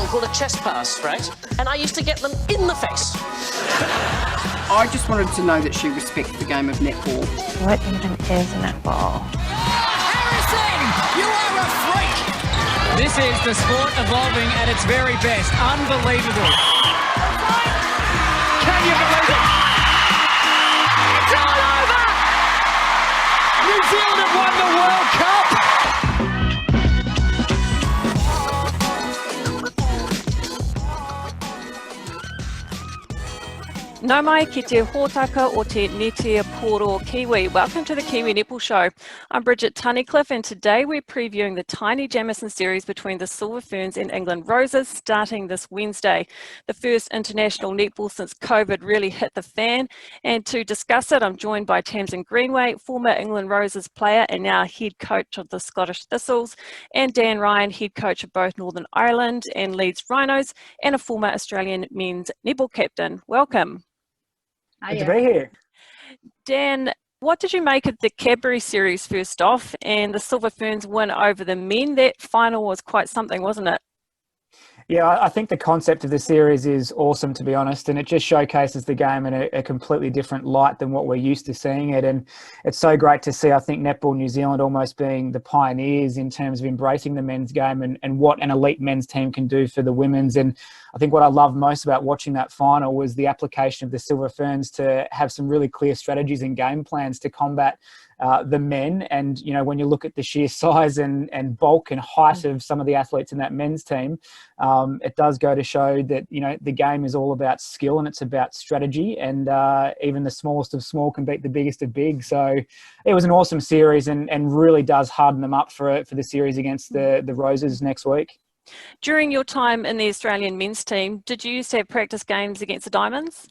netball called a chest pass, right? And I used to get them in the face. I just wanted to know that she respects the game of netball. What even is netball? Harrison, you are a freak! This is the sport evolving at its very best. Unbelievable. Can you believe it? It's all over! New Zealand have won the World Cup! Nau mai ki te hōtaka o te Netia Poro Kiwi. Welcome to the Kiwi Netball Show. I'm Bridget Tunnicliffe, and today we're previewing the Tiny Jamison series between the Silver Ferns and England Roses starting this Wednesday. The first international netball since COVID really hit the fan. And to discuss it, I'm joined by Tamsin Greenway, former England Roses player and now head coach of the Scottish Thistles, and Dan Ryan, head coach of both Northern Ireland and Leeds Rhinos, and a former Australian men's netball captain. Welcome. Good to be here. Dan, what did you make of the Cadbury Series first off and the Silver Ferns win over the men? That final was quite something, wasn't it? Yeah, I think the concept of the series is awesome, to be honest, and it just showcases the game in a completely different light than what we're used to seeing it. And it's so great to see, I think, Netball New Zealand almost being the pioneers in terms of embracing the men's game and what an elite men's team can do for the women's. And I think what I loved most about watching that final was the application of the Silver Ferns to have some really clear strategies and game plans to combat the men. And, you know, when you look at the sheer size and bulk and height of some of the athletes in that men's team, it does go to show that, you know, the game is all about skill and it's about strategy, and even the smallest of small can beat the biggest of big. So it was an awesome series and really does harden them up for the series against the Roses next week. During your time in the Australian men's team, did you used to have practice games against the Diamonds?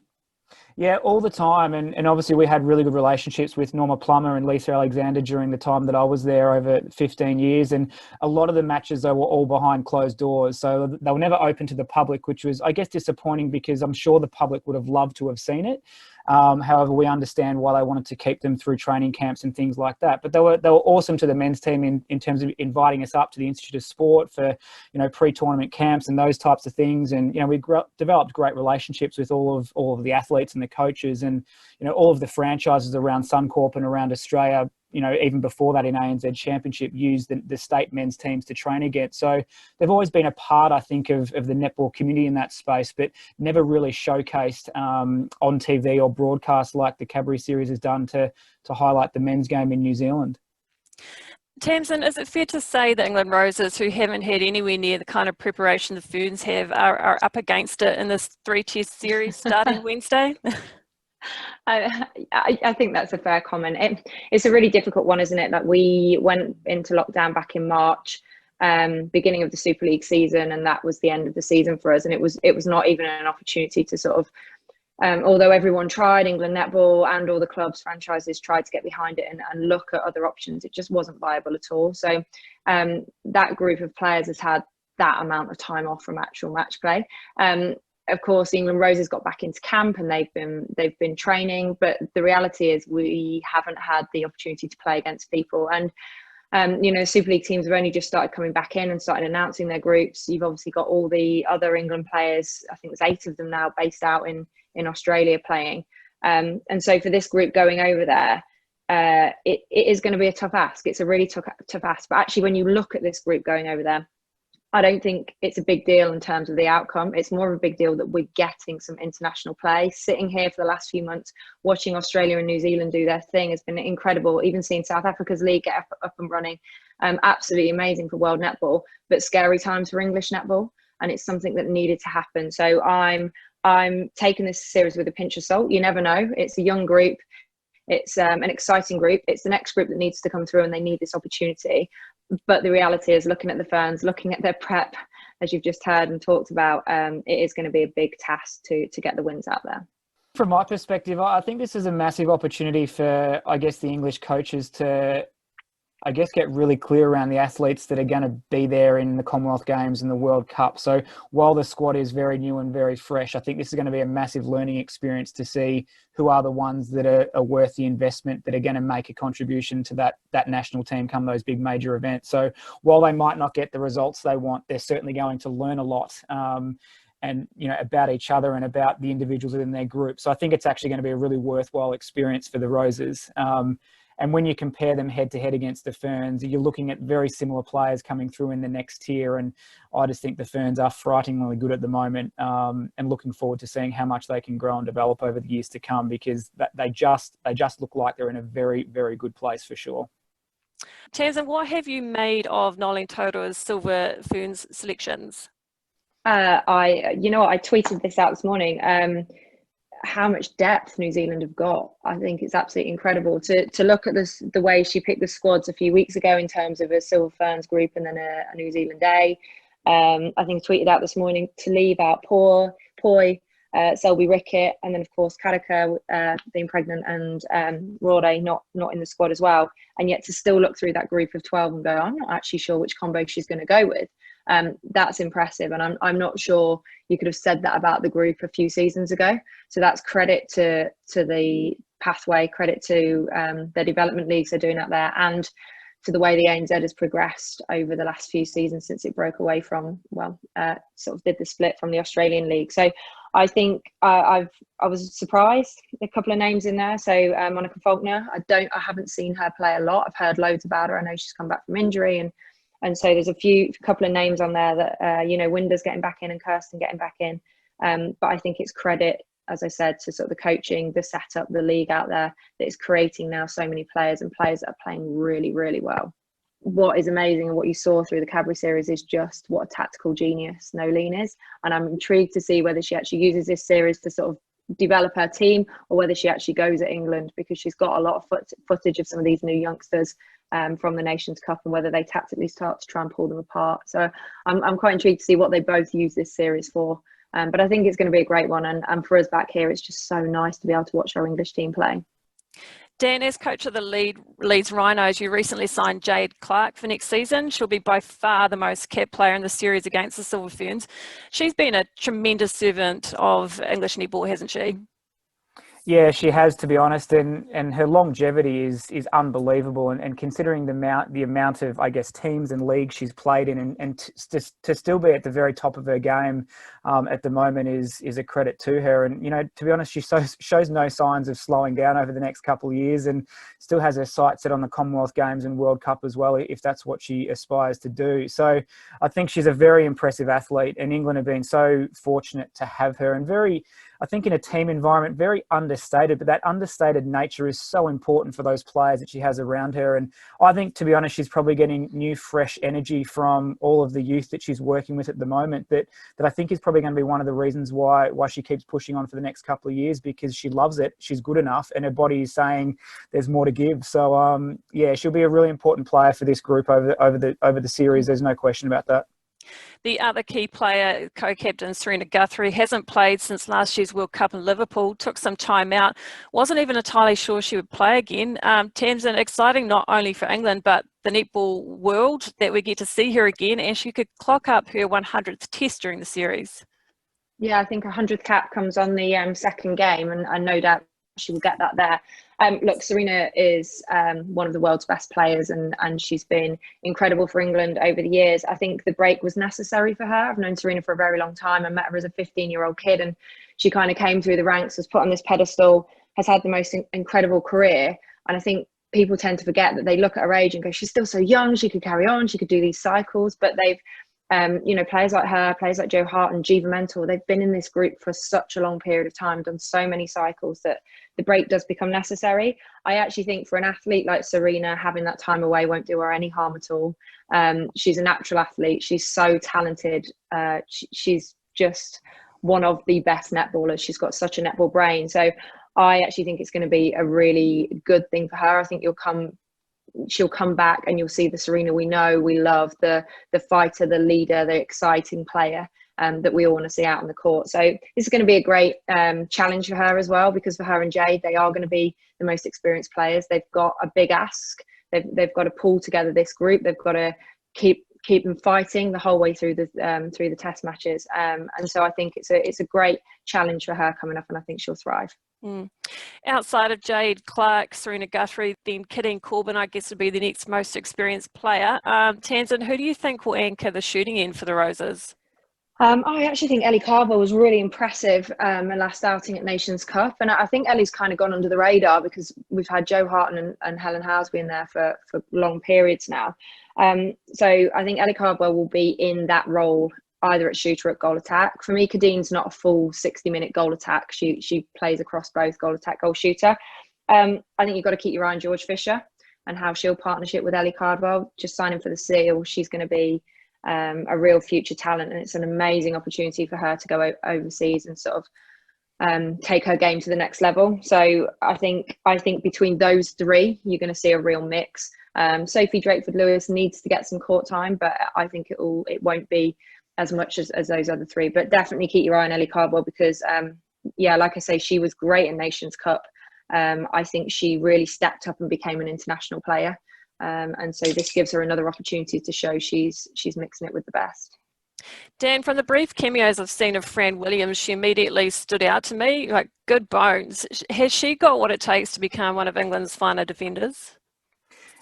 Yeah, all the time. And obviously we had really good relationships with Norma Plummer and Lisa Alexander during the time that I was there over 15 years. And a lot of the matches, they were all behind closed doors. So they were never open to the public, which was, I guess, disappointing because I'm sure the public would have loved to have seen it. However, we understand why they wanted to keep them through training camps and things like that. But they were awesome to the men's team in terms of inviting us up to the Institute of Sport for, you know, pre-tournament camps and those types of things. And, you know, we developed great relationships with all of the athletes and the coaches, and, you know, all of the franchises around Suncorp and around Australia, you know, even before that in ANZ Championship, used the state men's teams to train against. So they've always been a part, I think, of the netball community in that space, but never really showcased on TV or broadcast like the Cadbury Series has done to highlight the men's game in New Zealand. Tamsin, is it fair to say the England Roses, who haven't had anywhere near the kind of preparation the Ferns have, are up against it in this 3-test series starting Wednesday? I think that's a fair comment. It's a really difficult one, isn't it? Like, we went into lockdown back in March, beginning of the Superleague season, and that was the end of the season for us. And it was not even an opportunity to sort of, although everyone tried, England Netball and all the clubs, franchises tried to get behind it and look at other options, it just wasn't viable at all. So that group of players has had that amount of time off from actual match play. Of course, England Roses got back into camp and they've been training, but the reality is we haven't had the opportunity to play against people. And you know, Super League teams have only just started coming back in and started announcing their groups. You've obviously got all the other England players, I think there's 8 of them now based out in Australia playing. And so for this group going over there, it is going to be a tough ask. It's a really tough ask. But actually, when you look at this group going over there, I don't think it's a big deal in terms of the outcome. It's more of a big deal that we're getting some international play. Sitting here for the last few months, watching Australia and New Zealand do their thing has been incredible. Even seeing South Africa's league get up and running, absolutely amazing for world netball, but scary times for English netball. And it's something that needed to happen. So I'm taking this series with a pinch of salt. You never know. It's a young group. It's an exciting group. It's the next group that needs to come through, and they need this opportunity. But the reality is, looking at the Ferns, looking at their prep, as you've just heard and talked about, it is going to be a big task to get the wins out there. From my perspective, I think this is a massive opportunity for, I guess, the English coaches to I guess, get really clear around the athletes that are going to be there in the Commonwealth Games and the World Cup. So while the squad is very new and very fresh, I think this is going to be a massive learning experience to see who are the ones that are worth the investment, that are going to make a contribution to that national team come those big major events. So while they might not get the results they want, they're certainly going to learn a lot. And, about each other and about the individuals within their group. So I think it's actually going to be a really worthwhile experience for the Roses. And when you compare them head to head against the Ferns, you're looking at very similar players coming through in the next tier. And I just think the Ferns are frighteningly good at the moment, and looking forward to seeing how much they can grow and develop over the years to come, because they just look like they're in a very, very good place for sure. Tamsin, what have you made of Noeline Taurua's Silver Ferns selections? I tweeted this out this morning. How much depth New Zealand have got. I think it's absolutely incredible to look at the way she picked the squads a few weeks ago in terms of a Silver Ferns group and then a New Zealand A. I think I tweeted out this morning to leave out Poi, Selby Rickett, and then of course Karaka being pregnant, and Rode not in the squad as well, and yet to still look through that group of 12 and go, I'm not actually sure which combo she's going to go with. That's impressive, and I'm not sure you could have said that about the group a few seasons ago. So that's credit to the pathway, credit to the development leagues they're doing out there, and to the way the ANZ has progressed over the last few seasons since it broke away from, sort of did the split from the Australian League. So I think I was surprised, a couple of names in there. So Monica Faulkner, I haven't seen her play a lot. I've heard loads about her. I know she's come back from injury, and so there's a couple of names on there that, Winder's getting back in and Kirsten getting back in. But I think it's credit, as I said, to sort of the coaching, the setup, the league out there that is creating now so many players, and players that are playing really, really well. What is amazing and what you saw through the Cadbury Series is just what a tactical genius Noeline is. And I'm intrigued to see whether she actually uses this series to sort of develop her team, or whether she actually goes at England, because she's got a lot of footage of some of these new youngsters from the Nations Cup, and whether they tactically start to try and pull them apart. So I'm quite intrigued to see what they both use this series for. But I think it's going to be a great one. And for us back here, it's just so nice to be able to watch our English team play. Dan, as coach of the Leeds Rhinos, you recently signed Jade Clark for next season. She'll be by far the most capped player in the series against the Silver Ferns. She's been a tremendous servant of English netball, hasn't she? Yeah, she has, to be honest, and her longevity is unbelievable. And considering the amount of, I guess, teams and leagues she's played in, and to still be at the very top of her game at the moment is a credit to her. And to be honest, she shows no signs of slowing down over the next couple of years, and still has her sights set on the Commonwealth Games and World Cup as well, if that's what she aspires to do. So I think she's a very impressive athlete, and England have been so fortunate to have her, and I think in a team environment, very understated, but that understated nature is so important for those players that she has around her. And I think, to be honest, she's probably getting new, fresh energy from all of the youth that she's working with at the moment, that I think is probably going to be one of the reasons why she keeps pushing on for the next couple of years, because she loves it, she's good enough, and her body is saying there's more to give. So, she'll be a really important player for this group over the series. There's no question about that. The other key player, co-captain Serena Guthrie, hasn't played since last year's World Cup in Liverpool, took some time out, wasn't even entirely sure she would play again. Tamsin, exciting not only for England, but the netball world that we get to see her again, and she could clock up her 100th test during the series. Yeah, I think 100th cap comes on the second game, and no doubt she will get that there. Look, Serena is one of the world's best players, and she's been incredible for England over the years. I think the break was necessary for her. I've known Serena for a very long time. I met her as a 15-year-old kid, and she kind of came through the ranks, was put on this pedestal, has had the most incredible career. And I think people tend to forget that they look at her age and go, she's still so young, she could carry on, she could do these cycles. But they've players like her, players like Joe Hart and Jiva Mentor, they've been in this group for such a long period of time, done so many cycles, that the break does become necessary. I actually think for an athlete like Serena, having that time away won't do her any harm at all. She's a natural athlete. She's so talented. She's just one of the best netballers. She's got such a netball brain. So I actually think it's going to be a really good thing for her. I think she'll come back and you'll see the Serena we know, we love, the fighter, the leader, the exciting player that we all want to see out on the court. So this is going to be a great challenge for her as well, because for her and Jade, they are going to be the most experienced players. They've got a big ask. they've got to pull together this group. They've got to keep them fighting the whole way through the test matches. And so I think it's a great challenge for her coming up, and I think she'll thrive. Outside of Jade Clark, Serena Guthrie, then Cobden, I guess, would be the next most experienced player. Tamsin, who do you think will anchor the shooting end for the Roses? I actually think Elly Cardwell was really impressive her last outing at Nations Cup, and I think Ellie's kind of gone under the radar because we've had Jo Harton and Helen Housby in there for long periods now. So I think Elly Cardwell will be in that role, either at shoot or at goal attack. For me, Cobden's not a full 60-minute goal attack. She plays across both goal attack, goal shooter. I think you've got to keep your eye on George Fisher and how she'll partnership with Elly Cardwell. Just signing for the Seal, she's going to be a real future talent, and it's an amazing opportunity for her to go overseas and sort of take her game to the next level. So I think between those three, you're going to see a real mix. Sophie Drakeford-Lewis needs to get some court time, but I think it won't be as much as those other three. But definitely keep your eye on Elly Cardwell because, like I say, she was great in Nations Cup. I think she really stepped up and became an international player. And so this gives her another opportunity to show she's mixing it with the best. Dan, from the brief cameos I've seen of Fran Williams, she immediately stood out to me, like good bones. Has she got what it takes to become one of England's finer defenders?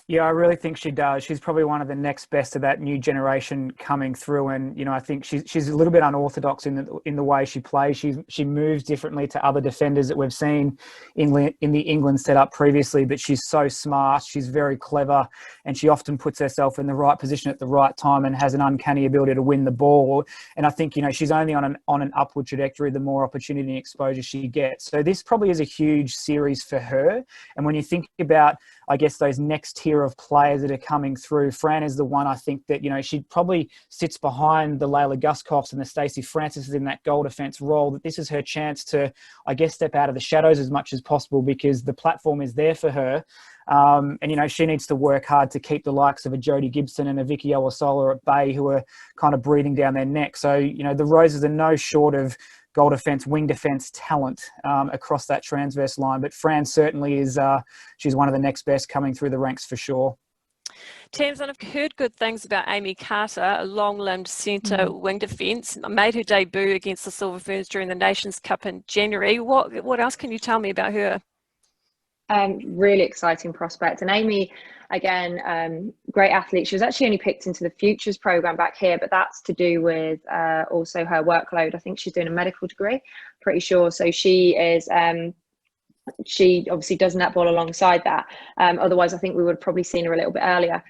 Yeah, I really think she does. She's probably one of the next best of that new generation coming through, and I think she's a little bit unorthodox in the way she plays. She moves differently to other defenders that we've seen in the England setup previously, but she's so smart. She's very clever, and she often puts herself in the right position at the right time and has an uncanny ability to win the ball. And I think she's only on an upward trajectory the more opportunity and exposure she gets. So this probably is a huge series for her. And when you think about, I guess, those next tier of players that are coming through, Fran is the one I think that, she probably sits behind the Layla Guskoffs and the Stacey Francis in that goal defence role, that this is her chance to, I guess, step out of the shadows as much as possible because the platform is there for her. And she needs to work hard to keep the likes of a Jodie Gibson and a Vicky Owasola at bay who are kind of breathing down their neck. So, the Roses are no short of goal defence, wing defence talent across that transverse line. But Fran certainly is, she's one of the next best coming through the ranks for sure. Tamsin, I've heard good things about Amy Carter, a long-limbed centre wing defence, made her debut against the Silver Ferns during the Nations Cup in January. What else can you tell me about her? Really exciting prospect. And Amy, again, great athlete. She was actually only picked into the Futures programme back here, but that's to do with also her workload. I think she's doing a medical degree, pretty sure. So she is, she obviously does netball alongside that. Otherwise, I think we would have probably seen her a little bit earlier.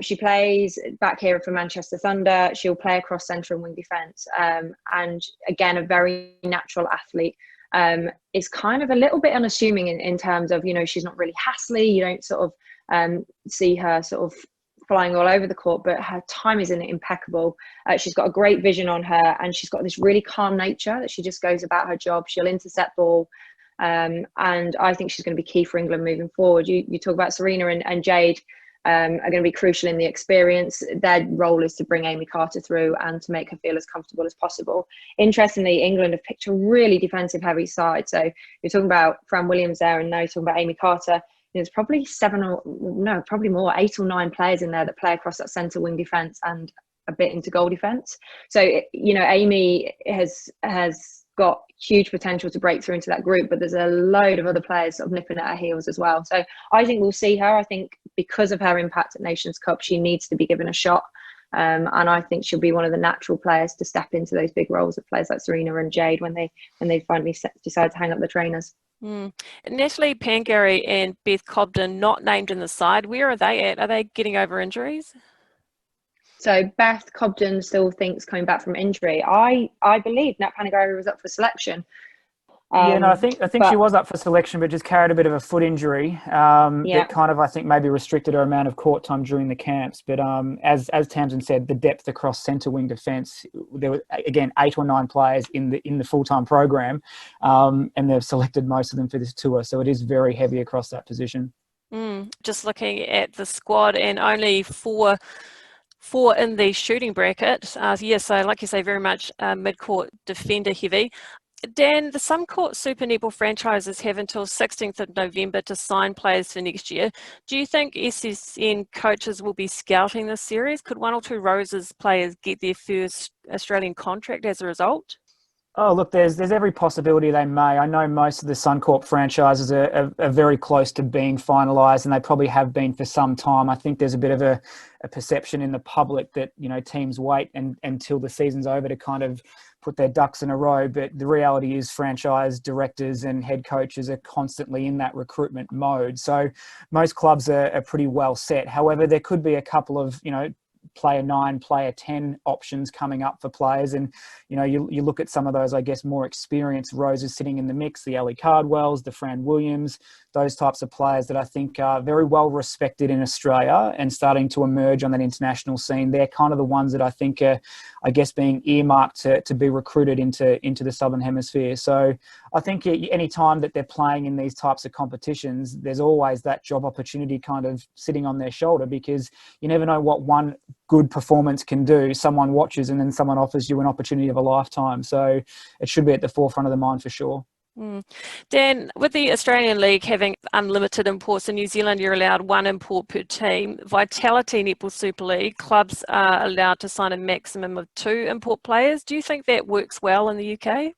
She plays back here for Manchester Thunder. She'll play across centre and wing defence. And again, a very natural athlete. Is kind of a little bit unassuming in terms of, she's not really hassly. You don't sort of see her sort of flying all over the court, but her time is impeccable. She's got a great vision on her, and she's got this really calm nature that she just goes about her job. She'll intercept ball. And I think she's going to be key for England moving forward. You talk about Serena and Jade are going to be crucial in the experience. Their role is to bring Amy Carter through and to make her feel as comfortable as possible. Interestingly, England have picked a really defensive heavy side. So you're talking about Fran Williams there, and now you're talking about Amy Carter. There's probably 8 or 9 players in there that play across that centre wing defence and a bit into goal defence. So, Amy has got huge potential to break through into that group, but there's a load of other players sort of nipping at her heels as well. So I think we'll see her. I think because of her impact at Nations Cup, she needs to be given a shot. And I think she'll be one of the natural players to step into those big roles of players like Serena and Jade when they finally decide to hang up the trainers. Natalie, Pangari and Beth Cobden not named in the side. Where are they at? Are they getting over injuries? So Beth Cobden still thinks coming back from injury. I believe Nat Pangari was up for selection. I think she was up for selection, but just carried a bit of a foot injury that kind of, I think, maybe restricted her amount of court time during the camps. But as Tamsin said, the depth across centre wing defence, there were again 8 or 9 players in the full time program, and they've selected most of them for this tour. So it is very heavy across that position. Just looking at the squad, and only four in the shooting bracket. So like you say, very much mid-court defender heavy. Dan, the Suncorp Super Netball franchises have until 16th of November to sign players for next year. Do you think SSN coaches will be scouting this series? Could one or two Roses players get their first Australian contract as a result? Oh, look, there's every possibility they may. I know most of the Suncorp franchises are very close to being finalised, and they probably have been for some time. I think there's a bit of a perception in the public that, teams wait until the season's over to kind of put their ducks in a row. But the reality is franchise directors and head coaches are constantly in that recruitment mode. So most clubs are pretty well set. However, there could be a couple of, player 9, player 10 options coming up for players. And, you look at some of those, I guess, more experienced Roses sitting in the mix, the Elly Cardwells, the Fran Williams, those types of players that I think are very well respected in Australia and starting to emerge on that international scene. They're kind of the ones that I think are, I guess, being earmarked to be recruited into the Southern Hemisphere. So I think any time that they're playing in these types of competitions, there's always that job opportunity kind of sitting on their shoulder, because you never know what one good performance can do. Someone watches and then someone offers you an opportunity of a lifetime. So it should be at the forefront of the mind for sure. Dan, with the Australian League having unlimited imports, in New Zealand you're allowed one import per team. Vitality Netball Super League, clubs are allowed to sign a maximum of 2 import players. Do you think that works well in the UK?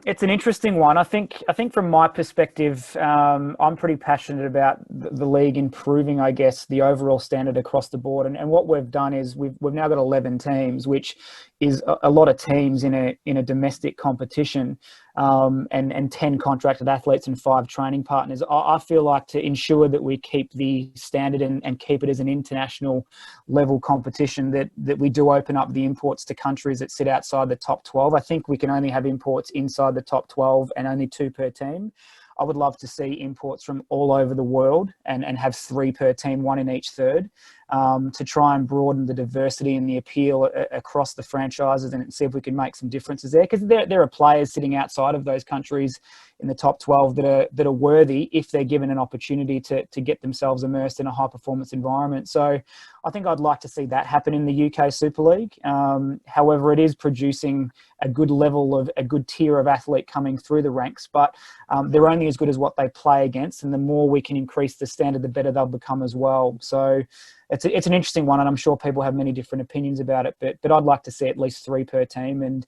It's an interesting one. I think from my perspective, I'm pretty passionate about the league improving, I guess, the overall standard across the board. And what we've done is we've now got 11 teams, which is a lot of teams in a domestic competition, and 10 contracted athletes and 5 training partners. I feel like to ensure that we keep the standard and keep it as an international level competition, that we do open up the imports to countries that sit outside the top 12. I think we can only have imports inside the top 12 and only 2 per team. I would love to see imports from all over the world and have 3 per team, 1 in each third, to try and broaden the diversity and the appeal across the franchises and see if we can make some differences there. Because there are players sitting outside of those countries in the top 12 that are worthy if they're given an opportunity to get themselves immersed in a high performance environment. So I think I'd like to see that happen in the UK Super League. However, it is producing a good level of a good tier of athlete coming through the ranks, but they're only as good as what they play against, and the more we can increase the standard, the better they'll become as well. So it's an interesting one, and I'm sure people have many different opinions about it, but I'd like to see at least 3 per team and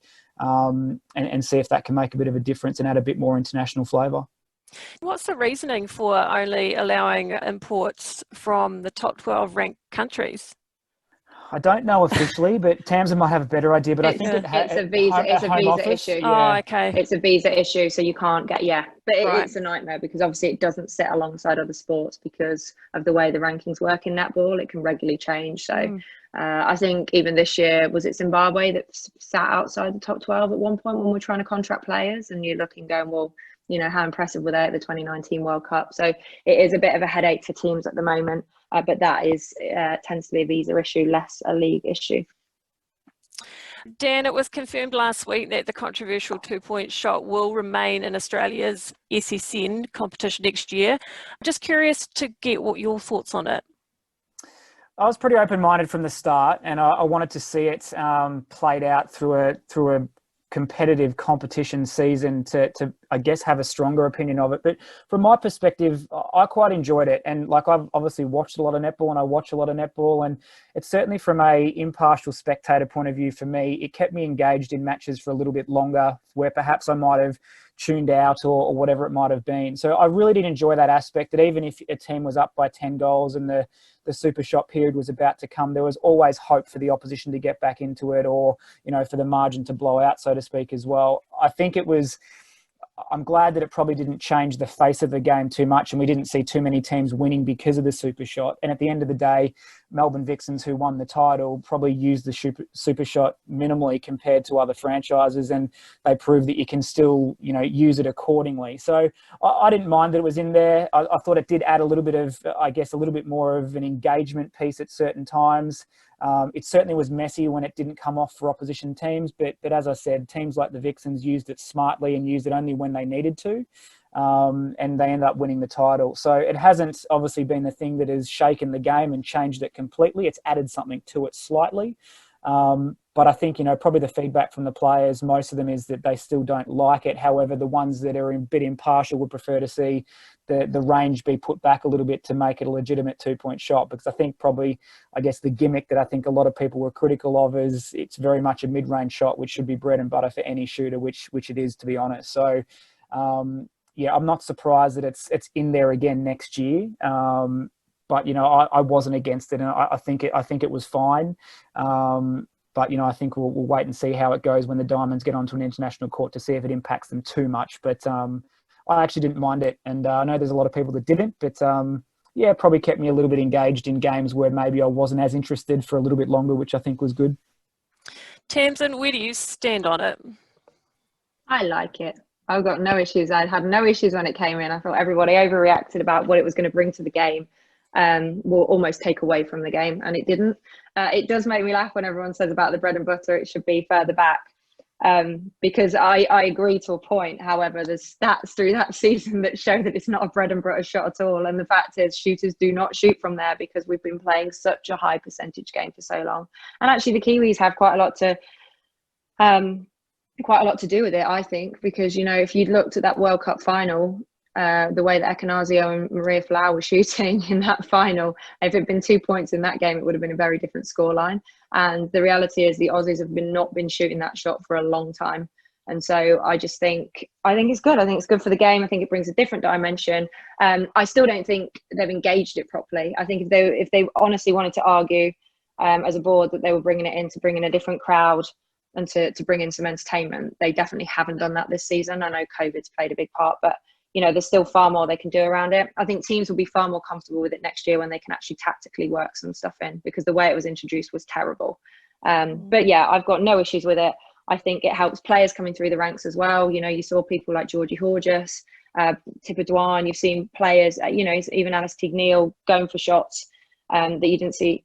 see if that can make a bit of a difference and add a bit more international flavour. What's the reasoning for only allowing imports from the top 12 ranked countries? I don't know officially, but Tamsin might have a better idea. But I think it's a visa issue. Oh, okay. It's a visa issue, so you can't get But Right. it's a nightmare because obviously it doesn't sit alongside other sports because of the way the rankings work in netball. It can regularly change. So I think even this year, was it Zimbabwe that sat outside the top 12 at one point when we were trying to contract players, and you're looking going, well, how impressive were they at the 2019 World Cup? So it is a bit of a headache for teams at the moment. But that tends to be a visa issue, less a league issue. Dan, it was confirmed last week that the controversial 2-point shot will remain in Australia's SSN competition next year. I'm just curious to get what your thoughts on it. I was pretty open-minded from the start, and I wanted to see it played out through a competitive competition season to I guess have a stronger opinion of it. But from my perspective, I quite enjoyed it, and I've obviously watched a lot of netball, and I watch a lot of netball, and it's certainly from a impartial spectator point of view for me, it kept me engaged in matches for a little bit longer, where perhaps I might have tuned out or whatever it might have been. So I really did enjoy that aspect, that even if a team was up by 10 goals and the super shot period was about to come, there was always hope for the opposition to get back into it, or for the margin to blow out, so to speak, as well. I think I'm glad that it probably didn't change the face of the game too much, and we didn't see too many teams winning because of the super shot. And at the end of the day, Melbourne Vixens, who won the title, probably used the super shot minimally compared to other franchises, and they proved that you can still use it accordingly. So I didn't mind that it was in there. I thought it did add a little bit of, I guess, a little bit more of an engagement piece at certain times. It certainly was messy when it didn't come off for opposition teams, but as I said, teams like the Vixens used it smartly and used it only when they needed to, and they ended up winning the title. So it hasn't obviously been the thing that has shaken the game and changed it completely. It's added something to it slightly, but But I think, probably the feedback from the players, most of them is that they still don't like it. However, the ones that are a bit impartial would prefer to see the range be put back a little bit to make it a legitimate 2-point shot. Because I think probably, I guess, the gimmick that I think a lot of people were critical of is it's very much a mid-range shot, which should be bread and butter for any shooter, which it is, to be honest. So, yeah, I'm not surprised that it's in there again next year. But, I wasn't against it, and I think it was fine. But, I think we'll wait and see how it goes when the Diamonds get onto an international court to see if it impacts them too much. But I actually didn't mind it. And I know there's a lot of people that didn't. But, yeah, it probably kept me a little bit engaged in games where maybe I wasn't as interested for a little bit longer, which I think was good. Tamsin, where do you stand on it? I like it. I've got no issues. I had no issues when it came in. I thought everybody overreacted about what it was going to bring to the game. Will almost take away from the game, and it didn't. It does make me laugh when everyone says about the bread and butter it should be further back, because I agree to a point. However, there's stats through that season that show that it's not a bread and butter shot at all, and the fact is shooters do not shoot from there because we've been playing such a high percentage game for so long. And actually the Kiwis have quite a lot to do with it, I think, because if you'd looked at that World Cup final, the way that Ekenasio and Maria Flower were shooting in that final, if it had been 2 points in that game, it would have been a very different scoreline. And the reality is the Aussies have not been shooting that shot for a long time. And so I think it's good. I think it's good for the game. I think it brings a different dimension. I still don't think they've engaged it properly. I think if they honestly wanted to argue as a board that they were bringing it in to bring in a different crowd and to bring in some entertainment, they definitely haven't done that this season. I know COVID's played a big part, but there's still far more they can do around it. I think teams will be far more comfortable with it next year when they can actually tactically work some stuff in, because the way it was introduced was terrible. But yeah, I've got no issues with it. I think it helps players coming through the ranks as well. You saw people like Georgie Horges, Tipper Dwan. You've seen players, even Alice Teague-Neal going for shots that you didn't see,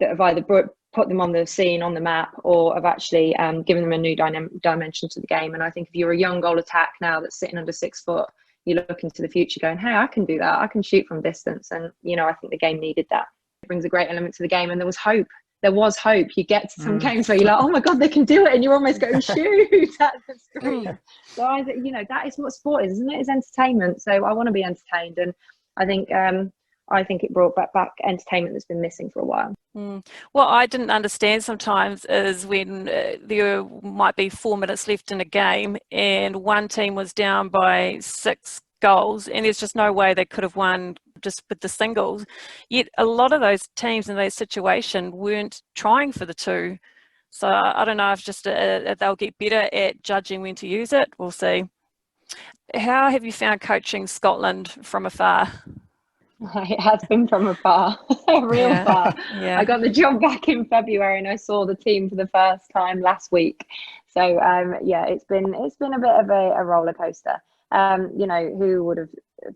that have either put them on the scene, on the map, or have actually given them a new dimension to the game. And I think if you're a young goal attack now that's sitting under 6 foot, you look into the future going, hey, I can do that. I can shoot from distance. And, I think the game needed that. It brings a great element to the game. And there was hope. You get to some games where you're like, oh my God, they can do it. And you're almost going, shoot at the screen. So, that is what sport is, isn't it? It's entertainment. So I want to be entertained. And I think it brought back entertainment that's been missing for a while. What I didn't understand sometimes is when there might be 4 minutes left in a game and one team was down by 6 goals and there's just no way they could have won just with the singles. Yet a lot of those teams in that situation weren't trying for the 2. So I don't know if they'll get better at judging when to use it. We'll see. How have you found coaching Scotland from afar? It has been from afar, real far. Yeah. I got the job back in February and I saw the team for the first time last week. So it's been a bit of a roller coaster. Who would have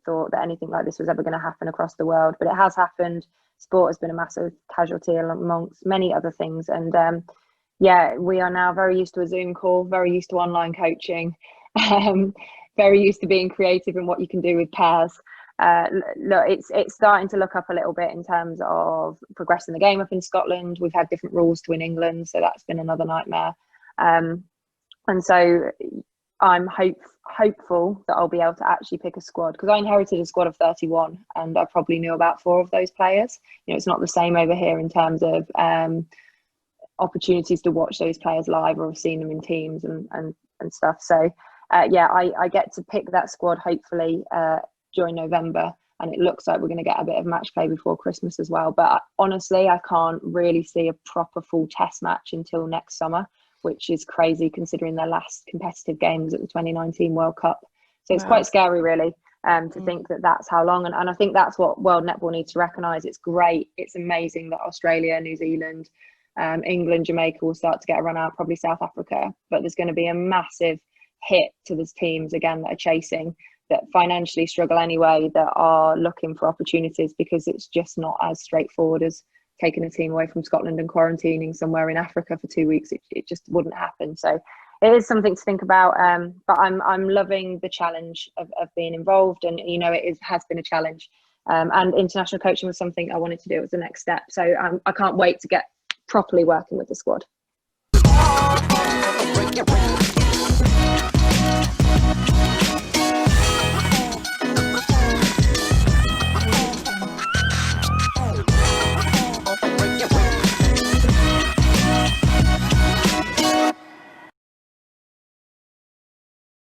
thought that anything like this was ever going to happen across the world? But it has happened. Sport has been a massive casualty amongst many other things. And we are now very used to a Zoom call, very used to online coaching, very used to being creative in what you can do with pairs. Look, it's starting to look up a little bit in terms of progressing the game up in Scotland. We've had different rules to in England, so that's been another nightmare. And so I'm hopeful that I'll be able to actually pick a squad, because I inherited a squad of 31 and I probably knew about 4 of those players. It's not the same over here in terms of opportunities to watch those players live or have seen them in teams and stuff. So I get to pick that squad hopefully during November, and it looks like we're going to get a bit of match play before Christmas as well. But honestly, I can't really see a proper full test match until next summer, which is crazy considering their last competitive games at the 2019 World Cup. So it's quite scary really to think that that's how long. And I think that's what World Netball needs to recognise. It's great. It's amazing that Australia, New Zealand, England, Jamaica will start to get a run out, probably South Africa. But there's going to be a massive hit to those teams again that are chasing, that financially struggle anyway, that are looking for opportunities, because it's just not as straightforward as taking a team away from Scotland and quarantining somewhere in Africa for 2 weeks. It just wouldn't happen. So it is something to think about. But I'm loving the challenge of being involved, and has been a challenge. And international coaching was something I wanted to do as the next step. So I can't wait to get properly working with the squad. break it.